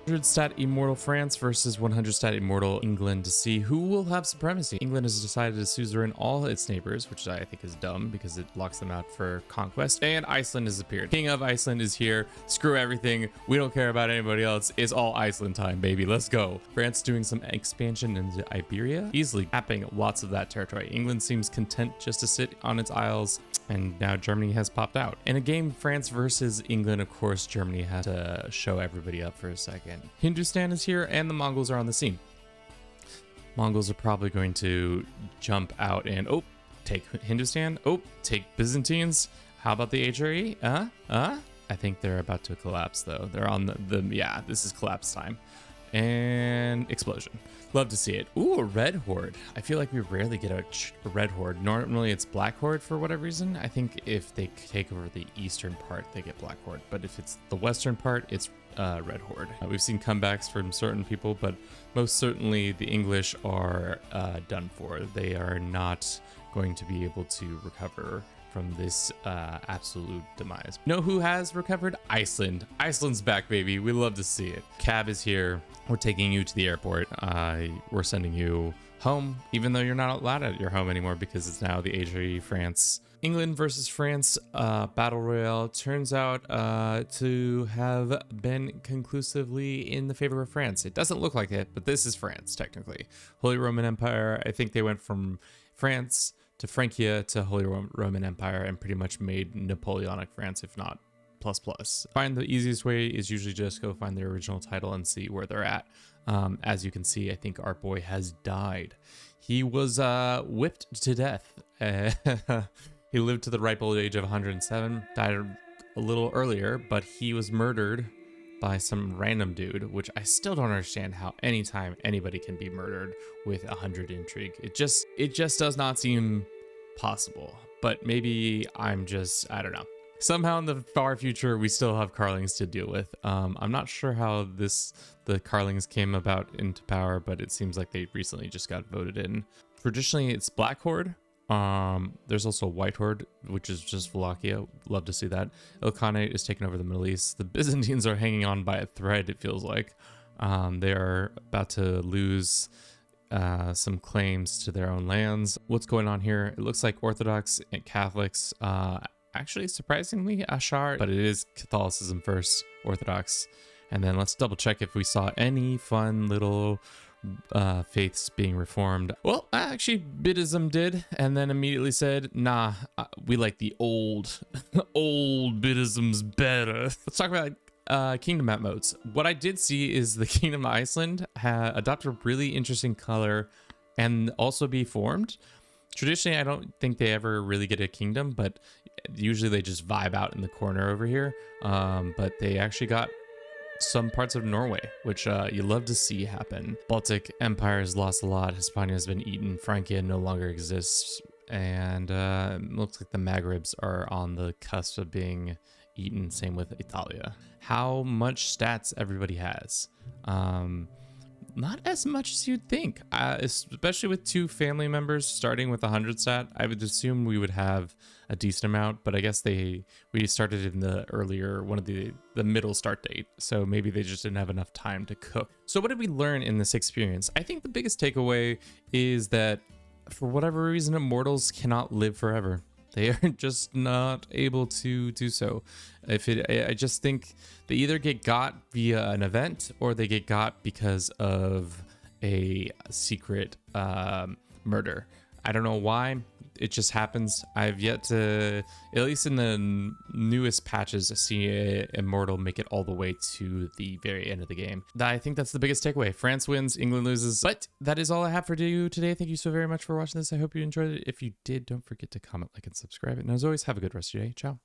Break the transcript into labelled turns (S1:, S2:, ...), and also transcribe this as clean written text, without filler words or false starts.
S1: 100 stat immortal France versus 100 stat immortal England to see who will have supremacy. England has decided to suzerain all its neighbors, which I think is dumb because it locks them out for conquest. And Iceland has appeared. King of Iceland is here. Screw everything. We don't care about anybody else. It's all Iceland time, baby. Let's go. France doing some expansion into Iberia, easily capping lots of that territory. England seems content just to sit on its isles, and now Germany has popped out. In a game France versus England, of course, Germany had to show everybody up for a second. Hindustan is here and the Mongols are on the scene. Mongols are probably going to jump out and take Hindustan. Take Byzantines. How about the HRE? I think they're about to collapse though. They're on yeah, this is collapse time. And explosion. Love to see it. Ooh, a red horde. I feel like we rarely get a red horde. Normally it's black horde for whatever reason. I think if they take over the eastern part, they get black horde. But if it's the western part, it's red horde. We've seen comebacks from certain people, but most certainly the English are done for. They are not going to be able to recover from this absolute demise. Know who has recovered? Iceland. Iceland's back, baby. We love to see it. Cab is here. We're taking you to the airport. We're sending you home, even though you're not allowed at your home anymore because it's now the HRE France. England versus France battle royale turns out to have been conclusively in the favor of France. It doesn't look like it, but this is France technically. Holy Roman Empire, I think they went from France to Francia to Holy Roman Empire and pretty much made Napoleonic France, if not plus. Find the easiest way is usually just go find the original title and see where they're at. As you can see, I think our boy has died. He was whipped to death. He lived to the ripe old age of 107, died a little earlier, but he was murdered by some random dude, which I still don't understand how anytime anybody can be murdered with 100 intrigue. It just does not seem possible, but maybe I don't know. Somehow in the far future, we still have Carlings to deal with. I'm not sure how the Carlings came about into power, but it seems like they recently just got voted in. Traditionally, it's Black Horde. There's also White Horde, which is just Wallachia. Love to see that. Ilkhanate is taking over the Middle East. The Byzantines are hanging on by a thread, it feels like. They are about to lose some claims to their own lands. What's going on here? It looks like Orthodox and Catholics, actually surprisingly Ashar, but it is Catholicism first, Orthodox. And then let's double check if we saw any fun little faiths being reformed. Well, actually Buddhism did, and then immediately said, nah, we like the old Buddhism's better. Let's talk about kingdom map modes. What I did see is the Kingdom of Iceland adopted a really interesting color and also be formed. Traditionally, I don't think they ever really get a kingdom, but usually they just vibe out in the corner over here. But they actually got some parts of Norway, which you love to see happen. Baltic Empire has lost a lot. Hispania has been eaten. Francia no longer exists. And it looks like the Maghrebs are on the cusp of being eaten. Same with Italia. How much stats everybody has? Not as much as you'd think, especially with two family members starting with 100 stat. I would assume we would have a decent amount, but I guess we started in the earlier one of the middle start date, so maybe they just didn't have enough time to cook. So what did we learn in this experience? I think the biggest takeaway is that for whatever reason, immortals cannot live forever. They are just not able to do so. I just think they either get got via an event or they get got because of a secret murder. I don't know why. It just happens. I've yet to, at least in the newest patches, see a Immortal make it all the way to the very end of the game. I think that's the biggest takeaway. France wins, England loses. But that is all I have for you today. Thank you so very much for watching this. I hope you enjoyed it. If you did, don't forget to comment, like, and subscribe. And as always, have a good rest of your day. Ciao.